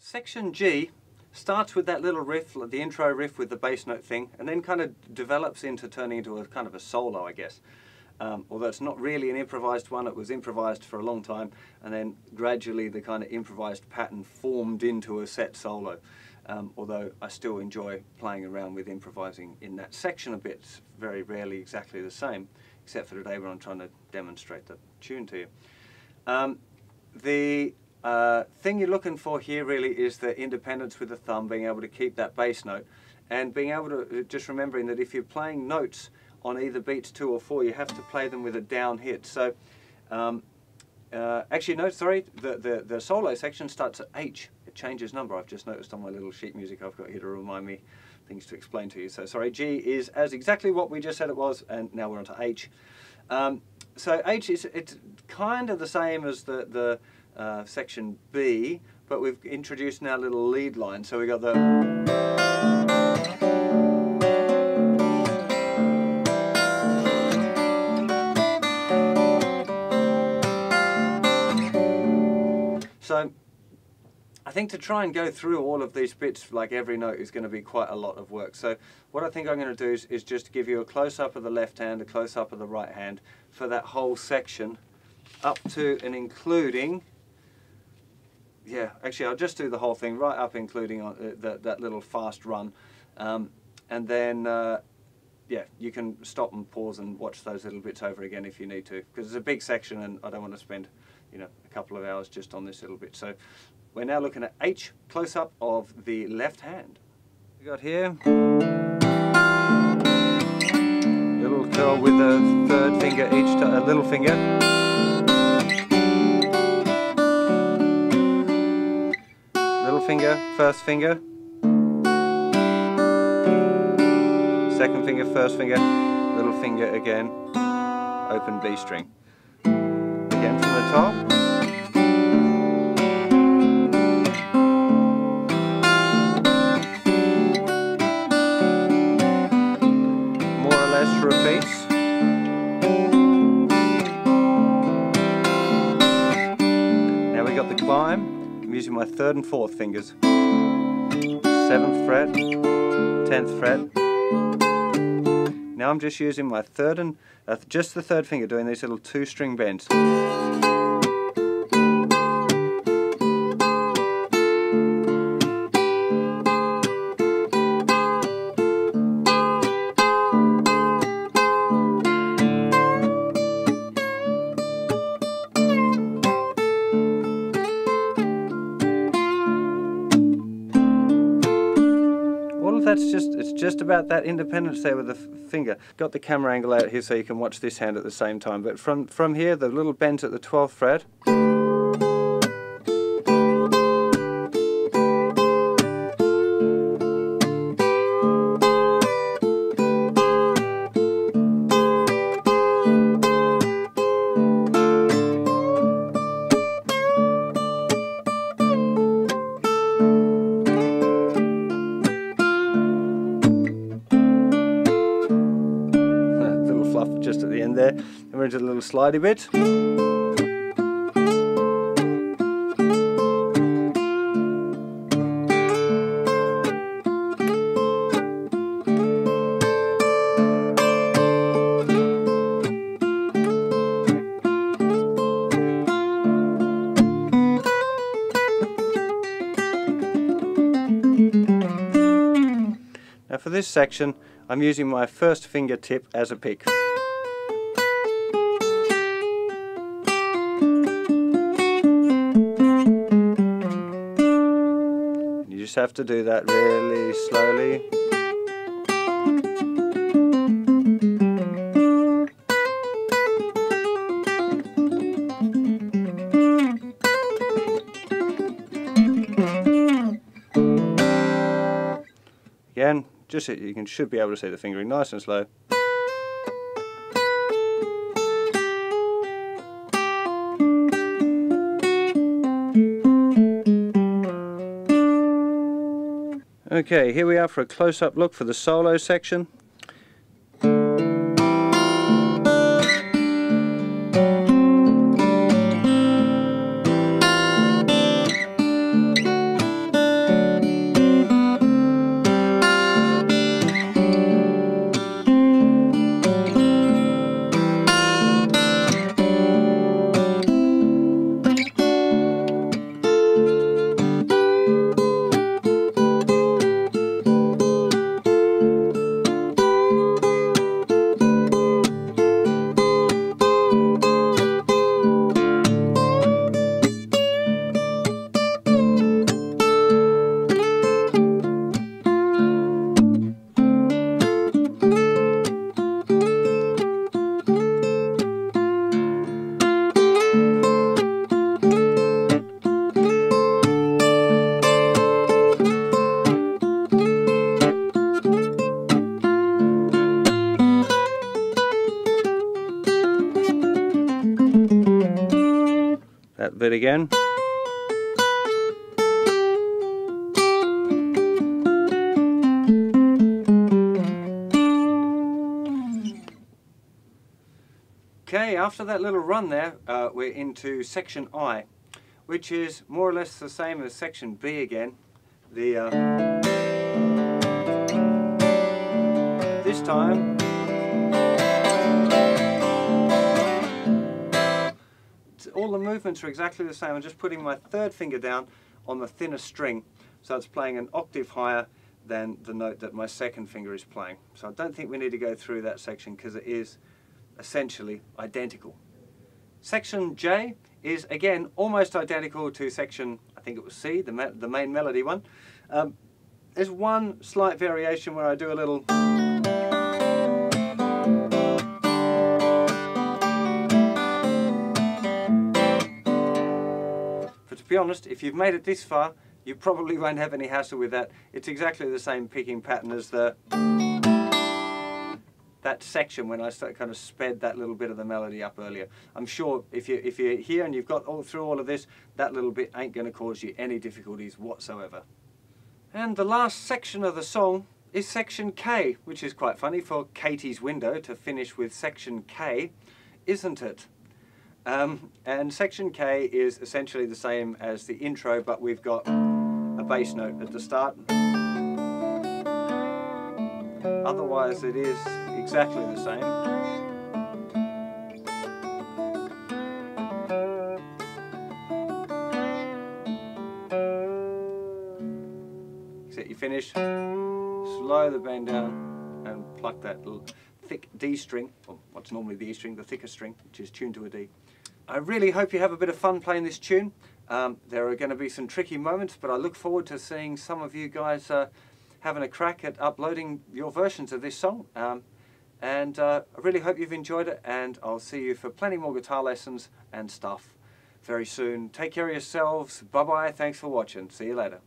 Section G starts with that little riff, the intro riff with the bass note thing, and then kind of develops into turning into a kind of a solo, I guess. Although it's not really an improvised one, it was improvised for a long time, and then gradually the kind of improvised pattern formed into a set solo. Although I still enjoy playing around with improvising in that section a bit. It's very rarely exactly the same, except for today when I'm trying to demonstrate the tune to you. The thing you're looking for here really is the independence with the thumb, being able to keep that bass note, and being able to just remembering that if you're playing notes on either beats 2 or 4, you have to play them with a down hit. So actually no, sorry, the solo section starts at H. It changes number. I've just noticed on my little sheet music I've got here to remind me things to explain to you. So sorry, G is as exactly what we just said it was, and now we're on to H. So H is, it's kind of the same as the section B, but we've introduced now a little lead line. So we got the So I think to try and go through all of these bits, like every note, is going to be quite a lot of work. So what I think I'm going to do is just give you a close-up of the left hand, a close-up of the right hand for that whole section, up to and including, yeah, actually I'll just do the whole thing, right up including that little fast run. And then, yeah, you can stop and pause and watch those little bits over again if you need to, because it's a big section and I don't want to spend, you know, a couple of hours just on this little bit. So we're now looking at H, close-up of the left hand. We got here little curl with the third finger each time, a little finger. Little finger, first finger. Second finger, first finger, little finger again, open B string. Again from the top. More or less repeats. Now we got the climb. I'm using my 3rd and 4th fingers. 7th fret, 10th fret. Now I'm just using my 3rd and just the 3rd finger, doing these little 2-string bends. It's just about that independence there with the finger. Got the camera angle out here so you can watch this hand at the same time, but from here, the little bends at the 12th fret. Just at the end there, and we're into a little slidey bit. Now for this section, I'm using my 1st fingertip as a pick. You just have to do that really slowly. Again, just you should be able to see the fingering nice and slow. Okay, here we are for a close-up look for the solo section. that bit again. Okay, after that little run there, we're into section I, which is more or less the same as section B again. This time, all the movements are exactly the same. I'm just putting my third finger down on the thinner string, so it's playing an octave higher than the note that my second finger is playing. So I don't think we need to go through that section because it is essentially identical. Section J is again almost identical to section, I think it was C, the main melody one. There's one slight variation where I do a little. But to be honest, if you've made it this far, you probably won't have any hassle with that. It's exactly the same picking pattern as that section when I kind of sped that little bit of the melody up earlier. I'm sure if you're here and you've got through all of this, that little bit ain't going to cause you any difficulties whatsoever. And the last section of the song is section K, which is quite funny for Katie's Window to finish with section K, isn't it? And section K is essentially the same as the intro, but we've got a bass note at the start. Otherwise it is exactly the same. Except you finish, slow the bend down and pluck that little thick D string, or what's normally the E string, the thicker string, which is tuned to a D. I really hope you have a bit of fun playing this tune. There are going to be some tricky moments, but I look forward to seeing some of you guys having a crack at uploading your versions of this song. And I really hope you've enjoyed it, and I'll see you for plenty more guitar lessons and stuff very soon. Take care of yourselves. Bye bye. Thanks for watching. See you later.